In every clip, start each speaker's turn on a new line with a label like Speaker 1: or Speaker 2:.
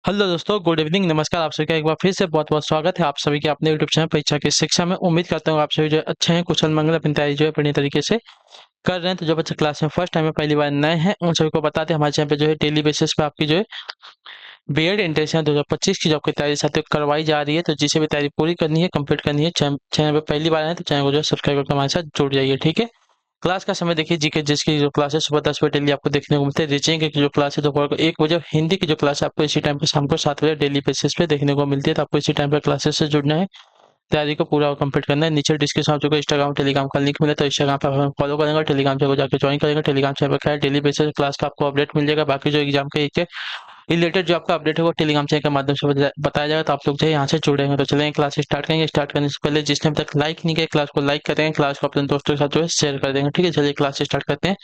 Speaker 1: Hello दोस्तों, good evening, नमस्कार। आप सभी का एक बार फिर से बहुत बहुत स्वागत है आप सभी के अपने यूट्यूब चैनल परीक्षा की शिक्षा में। उम्मीद करता हूँ आप सभी जो है अच्छे हैं, कुशल मंगल अपनी तैयारी जो है बढ़िया तरीके से कर रहे हैं। तो जो बच्चे क्लास में फर्स्ट टाइम में पहली बार नए हैं उन सभी को बताते हैं हमारे चैनल पे जो है डेली बेसिस पे आपकी जो है बीएड इंट्रेंस 2025 की जॉब की तैयारी साथियों करवाई जा रही है। तो जिसे भी तैयारी पूरी करनी है, कंप्लीट करनी है, चैनल पे पहली बार है तो चैनल को जो है सब्सक्राइब करके हमारे साथ जुड़ जाइए, ठीक है। क्लास का समय देखिए, जीके जिसकी जो क्लास है सुबह 10 बजे डेली आपको देखने को मिलते हैं। रीजनिंग की जो क्लास है दोपहर को 1 बजे। हिंदी की जो क्लास है आपको इसी टाइम पे शाम को 7 बजे डेली बेसिस पे देखने को मिलती है। तो आपको इसी टाइम पे क्लासेस से जुड़ना है, तैयारी को पूरा कंप्लीट करना है। नीचे डिस्क्रिप्शन में आपको इंस्टाग्राम टेलीग्राम का लिंक मिले तो इंस्टाग्राम पर हमें फॉलो करेंगे, टेलीग्राम चैनल को जाकर ज्वाइन करेंगे। टेलीग्राम चैनल पर क्या है, डेली बेसिस क्लास का आपको अपडेट मिल जाएगा। बाकी जो एग्जाम के रिलेटेड जो आपका अपडेट है वो टेलीग्राम चैनल के माध्यम से बताया जाएगा। तो आप लोग जो है यहाँ से जुड़ेंगे। तो चलेंगे क्लास स्टार्ट करेंगे। स्टार्ट करने से पहले जिसने अभी तक लाइक नहीं किया क्लास को लाइक करेंगे, क्लास को अपने दोस्तों के साथ जो है शेयर कर देंगे, ठीक है। चलिए क्लास स्टार्ट करते हैं।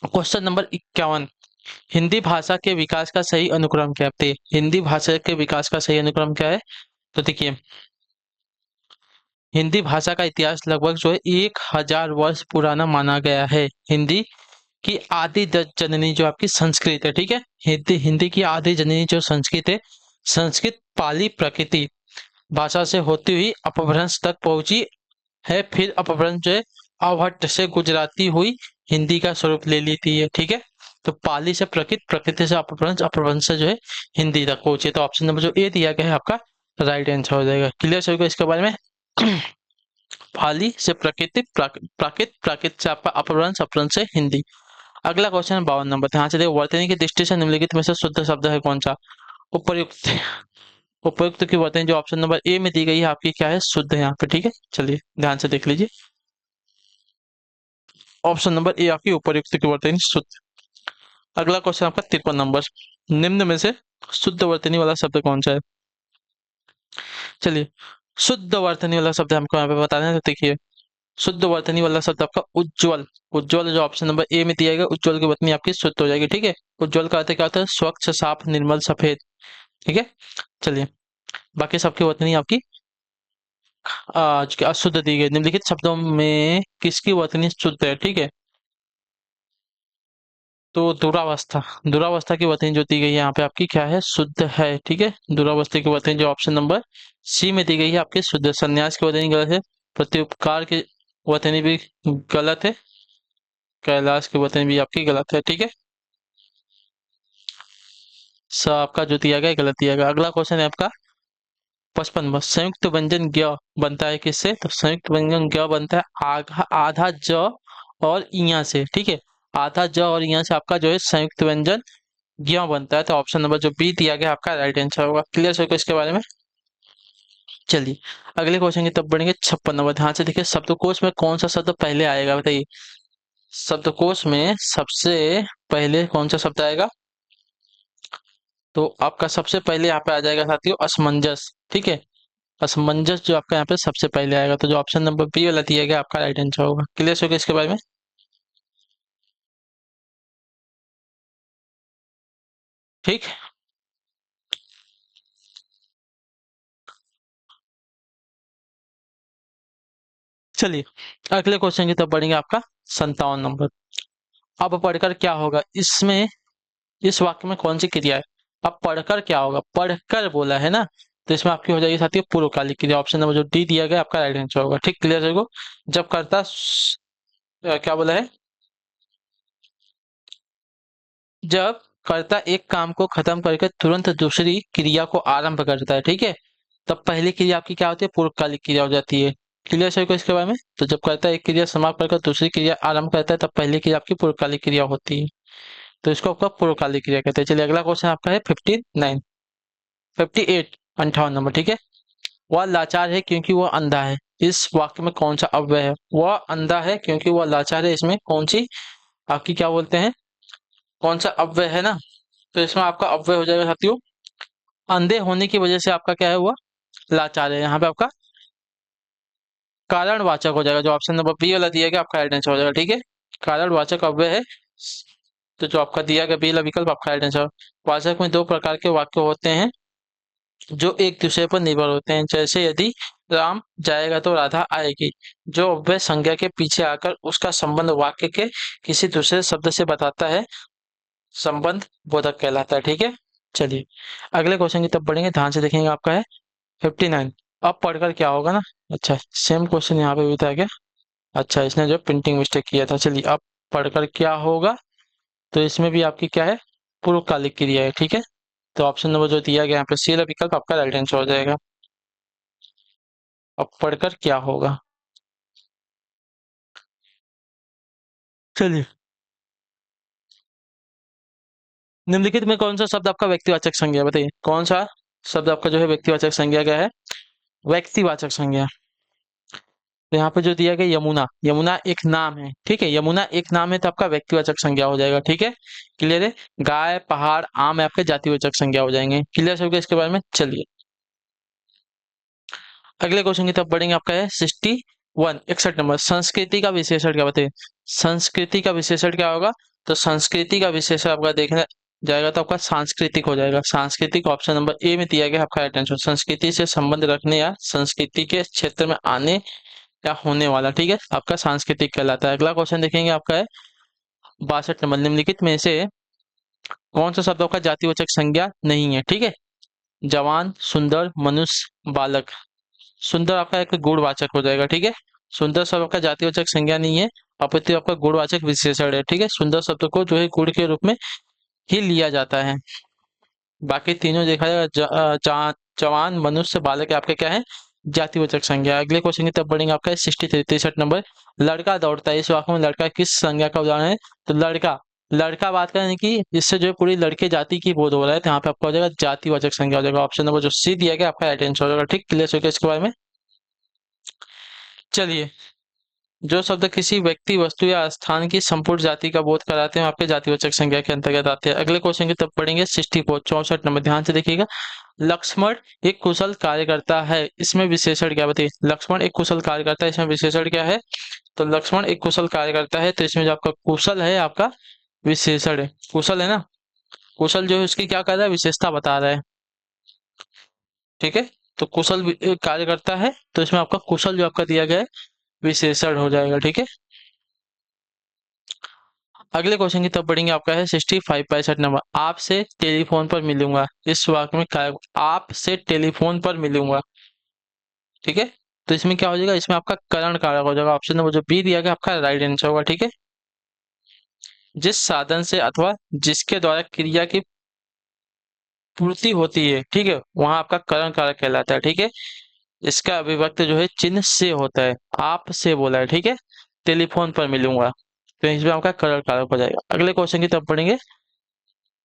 Speaker 1: क्वेश्चन नंबर 51, हिंदी भाषा के विकास का सही अनुक्रम क्या है? हिंदी भाषा के विकास का सही अनुक्रम क्या है? तो देखिए, हिंदी भाषा का इतिहास लगभग जो है 1000 वर्ष पुराना माना गया है। हिंदी की आदि जननी जो आपकी संस्कृत है, ठीक है। हिंदी हिंदी की आदि जननी जो संस्कृत है, संस्कृत पाली प्रकृति भाषा से होती हुई अपभ्रंश तक पहुंची है। फिर अपभ्रंश जो है अवहट्ट से गुजराती हुई हिंदी का स्वरूप ले लेती है, ठीक है। तो पाली से प्रकृत, प्रकृति से अपभ्रंश, अपभ्रंश से जो है हिंदी तक पहुंची। तो ऑप्शन नंबर जो ए दिया गया है आपका राइट आंसर हो जाएगा। क्लियर सभी को इसके बारे में? पाली से प्रकृति, प्राकृत, प्राकृत से आपका अपभ्रंश, अपभ्रंश से हिंदी। अगला क्वेश्चन है 52 नंबर। ध्यान से देखो, वर्तनी की दृष्टि से निम्नलिखित में से शुद्ध शब्द है कौन सा? उपर्युक्त। उपर्युक्त की वर्तनी जो ऑप्शन नंबर ए में दी गई है आपकी क्या है? शुद्ध है यहाँ पे, ठीक है। चलिए ध्यान से देख लीजिए, ऑप्शन नंबर ए आपकी उपर्युक्त की वर्तनी शुद्ध। अगला क्वेश्चन आपका 53 नंबर, निम्न में से शुद्ध वर्तनी वाला शब्द कौन सा है? चलिए, शुद्ध वर्तनी वाला शब्द हमको यहाँ पे बताना है। तो देखिए, शुद्ध वर्तनी वाला शब्द आपका उज्ज्वल। उज्ज्वल जो ऑप्शन नंबर ए में दिया गया, उज्ज्वल की वर्तनी आपकी शुद्ध हो जाएगी, ठीक है। उज्ज्वल का अर्थ क्या होता है? स्वच्छ, साफ, निर्मल, सफेद, ठीक है। चलिए, बाकी सबकी वर्तनी आपकी आज के अशुद्ध दी गई। निम्नलिखित शब्दों में किसकी वर्तनी शुद्ध है? ठीक है, तो दुरावस्था, दुरावस्था की वर्तनी जो दी गई है यहाँ पे आपकी क्या है? शुद्ध है, ठीक है। दुरावस्था की वर्तनी जो ऑप्शन नंबर सी में दी गई है आपकी शुद्ध। संन्यास की वर्तनी गलत है। प्रत्युपकार की वर्तनी भी गलत है। कैलाश की वर्तनी भी आपकी गलत है, ठीक है। सब आपका जो दिया गया है गलत दिया गया। अगला क्वेश्चन है आपका 55। संयुक्त व्यंजन ज्ञ बनता है किससे? तो संयुक्त व्यंजन ज्ञ बनता है आधा ज और इया से, ठीक है। आधा ज और इया से आपका जो है संयुक्त व्यंजन ज्ञ बनता है। तो ऑप्शन नंबर जो बी दिया गया आपका राइट आंसर होगा। क्लियर सर को इसके बारे में? चलिए अगले क्वेश्चन की तरफ बढ़ेंगे। 56 नंबर, ध्यान से देखिए, शब्दकोश में कौन सा शब्द पहले आएगा बताइए? शब्दकोश में सबसे पहले कौन सा शब्द आएगा? तो आपका सबसे पहले यहाँ पे आ जाएगा साथियों असमंजस, ठीक है। असमंजस जो आपका यहाँ पे सबसे पहले आएगा। तो जो ऑप्शन नंबर बी वाला दिया गया आपका राइट आंसर होगा। क्लियर हो गया इसके बारे में? ठीक। चलिए अगले क्वेश्चन की तरफ बढ़ेंगे। आपका 57 नंबर, अब पढ़कर क्या होगा? इसमें इस वाक्य में कौन सी क्रिया है? अब पढ़कर क्या होगा? पढ़कर बोला है ना, तो इसमें आपकी हो जाएगी साथियों पूर्वकालिक क्रिया। ऑप्शन नंबर जो डी दिया गया आपका राइट आंसर होगा। ठीक, क्लियर है को? जब कर्ता क्या बोला है? जब कर्ता एक काम को खत्म करके तुरंत दूसरी क्रिया को आरंभ करता है, ठीक है, तब पहली क्रिया आपकी क्या होती है? पूर्वकालिक क्रिया हो जाती है। क्लियर सभी को इसके बारे में? तो जब कर्ता एक क्रिया समाप्त करके दूसरी क्रिया आरंभ करता है तब पहली क्रिया आपकी पूर्वकालिक क्रिया होती है। तो इसको आपका पूर्वकालिक क्रिया कहते हैं। चलिए अगला क्वेश्चन आपका है 59, 58, 58 नंबर, ठीक है। वह लाचार है क्योंकि वह अंधा है। इस वाक्य में कौन सा अव्यय है? वह अंधा है क्योंकि वह लाचार है, इसमें कौन सी आपकी क्या बोलते हैं, कौन सा अव्यय है ना? तो इसमें आपका अव्यय हो जाएगा साथियों, अंधे होने की वजह से आपका क्या है? हुआ लाचार है। यहाँ पे आपका कारणवाचक हो जाएगा। जो ऑप्शन नंबर बी वाला दिया गया आपका राइट आंसर हो जाएगा, ठीक है। कारणवाचक अव्यय है, तो जो आपका दिया गया बी वाला विकल्प आपका राइट आंसर। वाचक में दो प्रकार के वाक्य होते हैं जो एक दूसरे पर निर्भर होते हैं। जैसे यदि राम जाएगा तो राधा आएगी, जो अव्यय संज्ञा के पीछे आकर उसका संबंध वाक्य के किसी दूसरे शब्द से बताता है, संबंध बोधक कहलाता है, ठीक है। चलिए अगले क्वेश्चन की तरफ बढ़ेंगे, ध्यान से देखेंगे। आपका है 59। अब पढ़कर क्या होगा ना। अच्छा, सेम क्वेश्चन यहाँ पे भी था क्या? अच्छा, इसने जो प्रिंटिंग मिस्टेक किया था। चलिए अब पढ़कर क्या होगा, तो इसमें भी आपकी क्या है, पूर्वकालिक क्रिया है। ठीक है, तो ऑप्शन नंबर जो दिया गया यहाँ पे सी वाला विकल्प आपका राइट आंसर हो जाएगा। अब पढ़कर क्या होगा, चलिए। निम्नलिखित में कौन सा शब्द आपका व्यक्तिवाचक संज्ञा है? बताइए कौन सा शब्द आपका जो है व्यक्तिवाचक संज्ञा क्या है? व्यक्तिवाचक संज्ञा। तो यहाँ पे जो दिया गया यमुना, यमुना एक नाम है। ठीक है, यमुना एक नाम है तो आपका व्यक्तिवाचक संज्ञा हो जाएगा। ठीक है, क्लियर है। गाय, पहाड़, आम है आपके जातिवाचक संज्ञा हो जाएंगे। क्लियर हो गया इसके बारे में। चलिए अगले क्वेश्चन की तरफ बढ़ेंगे। आपका है 61, 61 नंबर। संस्कृति का विशेषण क्या? बताइए संस्कृति का विशेषण क्या होगा? तो संस्कृति का विशेषण आपका देखना जाएगा तो आपका सांस्कृतिक हो जाएगा। सांस्कृतिक ऑप्शन नंबर ए में दिया गया आपका राइट आंसर। संस्कृति से संबंध रखने या संस्कृति के क्षेत्र में आने या होने वाला, ठीक है, आपका सांस्कृतिक कहलाता है। अगला क्वेश्चन देखेंगे। आपका है 62 नंबर। निम्नलिखित में से कौन सा शब्दों का जातिवाचक संज्ञा नहीं है? ठीक है, जवान, सुंदर, मनुष्य, बालक। सुंदर आपका एक गुणवाचक हो जाएगा। ठीक है, सुंदर शब्द आपका जातिवाचक संज्ञा नहीं है, अपितु आपका गुणवाचक विशेषण है। ठीक है, सुंदर शब्द को जो है गुण के रूप में ही लिया जाता है। बाकी तीनों देखा जाएगा जवान, मनुष्य, बालक आपके क्या है, जातिवाचक संज्ञा। अगले क्वेश्चन की तरफ बढ़ेंगे। आपका 63, 63 नंबर। लड़का दौड़ता है, इस वाक्य में लड़का किस संज्ञा का उदाहरण है? तो लड़का, लड़का बात करें कि इससे जो है पूरी लड़के जाति की बोध हो रहा है, तो यहाँ पे आपका हो जाएगा जातिवाचक संज्ञा हो जाएगा। ऑप्शन नंबर जो सी दिया गया आपका राइट आंसर हो जाएगा। ठीक, क्लियर हो गया इसके बारे में। चलिए, जो शब्द किसी व्यक्ति, वस्तु या स्थान की संपूर्ण जाति का बोध कराते हैं आपके जातिवाचक संज्ञा के अंतर्गत आते हैं। अगले क्वेश्चन की तरफ पढ़ेंगे। 64, 64 नंबर। ध्यान से देखिएगा। लक्ष्मण एक कुशल कार्यकर्ता है, इसमें विशेषण क्या? बताइए लक्ष्मण एक कुशल कार्यकर्ता है, इसमें विशेषण क्या है? तो लक्ष्मण एक कुशल कार्यकर्ता है, तो इसमें जो आपका कुशल है आपका विशेषण है। कुशल है ना, कुशल जो है उसकी क्या कर रहा है, विशेषता बता रहा है। ठीक है, तो कुशल कार्यकर्ता है, तो इसमें आपका कुशल जो आपका दिया गया है विशेषण हो जाएगा। ठीक है, अगले क्वेश्चन की तरफ बढ़ेंगे। आपका है 65, 65 नंबर। आपसे टेलीफोन पर मिलूंगा, इस वाक्य में क्या? आपसे टेलीफोन पर मिलूंगा। ठीक है, तो इसमें क्या हो जाएगा, इसमें आपका करण कारक हो जाएगा। ऑप्शन नंबर जो बी दिया गया आपका राइट आंसर होगा। ठीक है, जिस साधन से अथवा जिसके द्वारा क्रिया की पूर्ति होती है, ठीक है, वहां आपका करण कारक कहलाता है। ठीक है, इसका अभिव्यक्त जो है चिन्ह से होता है, आप से बोला है। ठीक है, टेलीफोन पर मिलूंगा, तो इसमें आपका करण कारक हो जाएगा। अगले क्वेश्चन की तरफ बढ़ेंगे।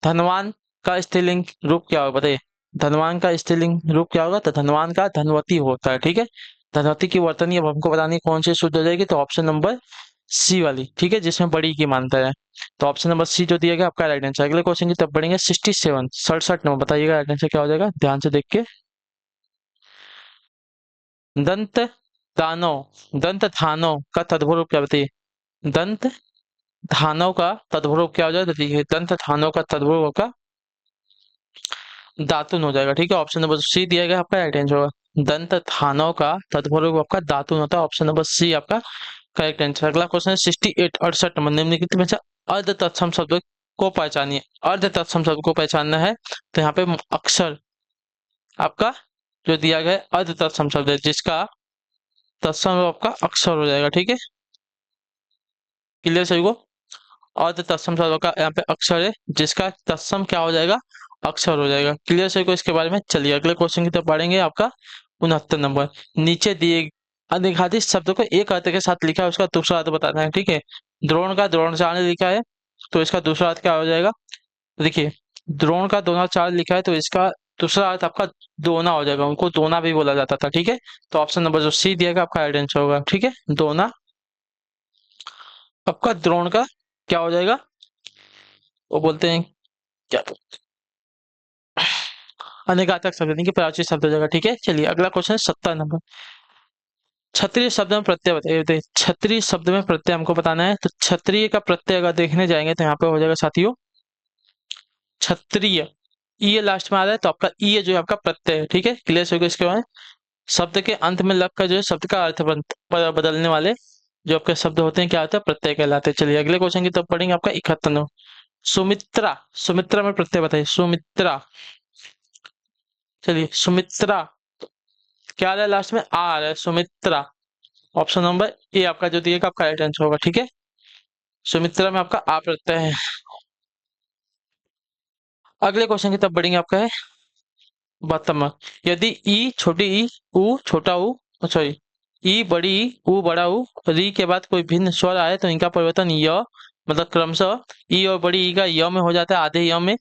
Speaker 1: धनवान का स्त्रीलिंग रूप क्या होगा? बताइए धनवान का स्त्रीलिंग रूप क्या होगा? तो धनवान का धनवती होता है। ठीक है, धनवती की वर्तनी अब हमको बतानी कौन सी शुद्ध हो जाएगी, तो ऑप्शन नंबर सी वाली। ठीक है, जिसमें बड़ी की मानता है, तो ऑप्शन नंबर सी जो दिया गया आपका राइट आंसर। अगले क्वेश्चन की तरफ बढ़ेंगे। 67, 67 नंबर। बताइएगा राइट आंसर क्या हो जाएगा, ध्यान से देख के। दंत दानव, दंत धानव का तद्भव रूप क्या? बताइए दंत धानव का तद्भव रूप क्या हो जाएगा? देखिए दंत धानव का तद्भव का दातुन हो जाएगा। ठीक है, ऑप्शन नंबर सी दिया गया आपका राइट आंसर होगा। दंत धानव का तत्पुरुष रूप आपका दातुन होता है। ऑप्शन नंबर सी आपका करेक्ट आंसर। अगला क्वेश्चन है 68, 68 नंबर। निम्नलिखित में से अर्ध तत्सम शब्द को पहचानिए। अर्ध तत्सम शब्द को पहचानना है तो यहाँ पे अक्षर आपका जो दिया गया है अर्ध तत्सम शब्द है, जिसका तत्सम रूप आपका अक्षर हो जाएगा। ठीक है, क्लियर सभी को? अर्ध तत्सम शब्द का यहाँ पे अक्षर है, जिसका तत्सम क्या हो जाएगा, अक्षर हो जाएगा। क्लियर सभी को इसके बारे में? चलिए अगले क्वेश्चन की तरफ बढ़ेंगे। आपका 69 नंबर। नीचे दिए अनिर्घादित शब्द को एक अर्थ के साथ लिखा है, उसका दूसरा अर्थ बताना है। ठीक है, द्रोण का द्रोणाचार्य लिखा है, तो इसका दूसरा अर्थ क्या हो जाएगा? देखिए द्रोण का द्रोणाचार्य लिखा है, तो इसका दूसरा अर्थ आपका दोना हो जाएगा। उनको दोना भी बोला जाता था। ठीक है, तो ऑप्शन नंबर जो सी दिएगा आपका राइट आंसर होगा। ठीक है, दोना आपका द्रोण का क्या हो जाएगा, वो बोलते हैं क्या, अनेकार्थक शब्द यानी कि प्राचीन शब्द हो जाएगा। ठीक है, चलिए अगला क्वेश्चन है 70 नंबर। क्षत्रिय शब्द में प्रत्यय बताइए। क्षत्रिय शब्द में प्रत्यय हमको बताना है, तो क्षत्रिय का प्रत्यय अगर देखने जाएंगे तो यहाँ पे हो जाएगा साथियों क्षत्रिय। ई लास्ट में आ रहा है, तो आपका ई जो है आपका प्रत्यय है। ठीक है, क्लियर हो गया इसके बाद? शब्द के अंत में लगकर जो है शब्द का अर्थ बदलने वाले जो आपके शब्द होते हैं क्या होता है, प्रत्यय कहलाते हैं। चलिए अगले क्वेश्चन की तरफ पढ़ेंगे। आपका 71 सुमित्रा, सुमित्रा में प्रत्यय बताइए, सुमित्रा। चलिए सुमित्रा, क्या आ रहा है लास्ट में? आ आ रहा है, सुमित्रा। ऑप्शन नंबर ए आपका जो दिएगा आपका राइट आंसर होगा, ठीक है। सुमित्रा में आपका आ प्रत्यय है। अगले क्वेश्चन की तरफ बढ़ेंगे, आपका है बतम। यदि ई छोटी ई, उ छोटा ऊ, सॉरी, ई बड़ी ई, उ बड़ा ऊ, री के बाद कोई भिन्न स्वर आए तो इनका परिवर्तन य, मतलब क्रमशः ई और बड़ी ई का य में हो जाता है, आधे य में,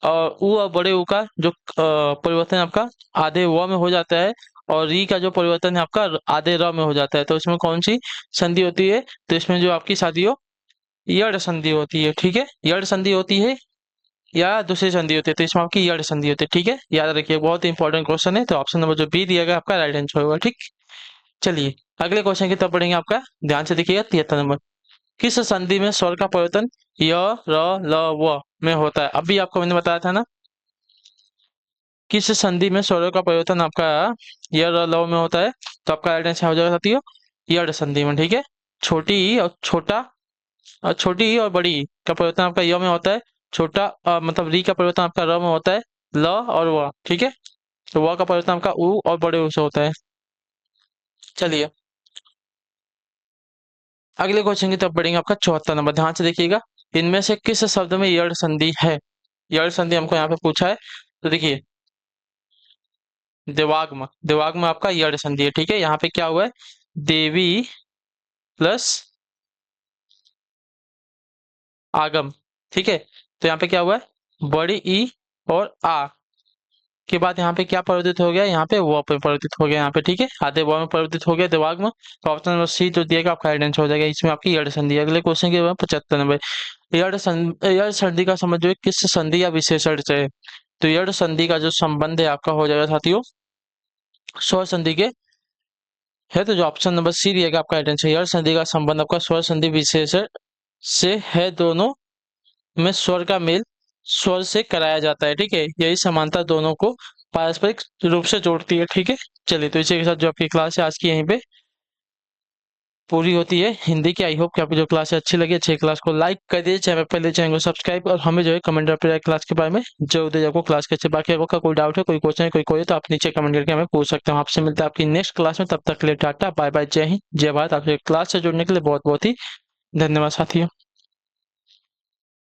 Speaker 1: और उ और बड़े ऊ का जो परिवर्तन है आपका आधे व में हो जाता है, और री का जो परिवर्तन है आपका आधे र में हो जाता है। तो इसमें कौन सी संधि होती है? तो इसमें जो आपकी शादी हो, यड़ संधि होती है, ठीक है। यड़ संधि होती है या दूसरी संधि होती है, तो इसमें आपकी यड़ संधि होती है, ठीक है। याद रखिए, बहुत इंपॉर्टेंट क्वेश्चन है। तो ऑप्शन नंबर जो बी दिया गया आपका राइट आंसर होगा, ठीक। चलिए अगले क्वेश्चन की तरफ बढ़ेंगे, आपका ध्यान से देखिएगा 73 नंबर। किस संधि में स्वर का परिवर्तन य, र, ल, व में होता है? अभी आपको मैंने बताया था ना, किस संधि में स्वरों का परिवर्तन आपका य, र, ल में होता है? तो आपका राइट आंसर हो जाएगा साथियों, यड़ संधि में, ठीक है। छोटी ई और छोटा, छोटी ई और बड़ी ई का परिवर्तन आपका य में होता है, छोटा मतलब री का परिवर्तन आपका र में होता है, ल और व, ठीक है। तो व का परिवर्तन आपका उ और बड़े ऊ से होता है। चलिए अगले क्वेश्चन की तरफ बढ़ेंगे, आपका 74 नंबर, ध्यान से देखिएगा। इनमें से किस शब्द में यड़ संधि है? यड़ संधि हमको यहाँ पे पूछा है, तो देखिए देवाग्म, देवाग्म आपका यड़ संधि है, ठीक है। यहाँ पे क्या हुआ है? देवी प्लस आगम, ठीक है। तो यहाँ पे क्या हुआ है? बड़ी ई और आ के बाद यहाँ पे क्या परिवर्तित हो गया? यहाँ पे व पे परिवर्तित हो गया, यहाँ पे, ठीक है। आधे व में परिवर्तित हो गया दिमाग में। तो ऑप्शन नंबर सी जो दिएगा आपका राइट आंसर हो जाएगा, इसमें आपकी यड़ संधि है। अगले क्वेश्चन के बाद 75 नंबर, यड़ संधि का समझ जो है किस संधि या विशेषण से है? तो यड़ संधि का जो संबंध है आपका हो जाएगा साथियों स्वर संधि के है। तो जो ऑप्शन नंबर सी दिएगा आपका राइट आंसर, यड़ संधि का संबंध आपका स्वर संधि विशेषण से है। दोनों में स्वर का मेल स्वर से कराया जाता है, ठीक है। यही समानता दोनों को पारस्परिक रूप से जोड़ती है, ठीक है। चलिए तो इसी के साथ जो आपकी क्लास है आज की यहीं पे पूरी होती है हिंदी की। आई होप कि आपकी जो क्लास है अच्छी लगी। अच्छी क्लास को लाइक कर दीजिए, चैनल पहले चैनल को सब्सक्राइब, और हमें जो है कमेंट पर क्लास के बारे में जरूर दीजिए, आपको क्लास कैसे। बाकी आपका कोई डाउट है, कोई क्वेश्चन है, कोई तो आप नीचे कमेंट करके हमें पूछ सकते हैं। आपसे मिलता है आपकी नेक्स्ट क्लास में, तब तक के लिए टाटा बाय बाय, जय हिंद जय भारत। आपसे क्लास से जुड़ने के लिए बहुत बहुत ही धन्यवाद साथियों।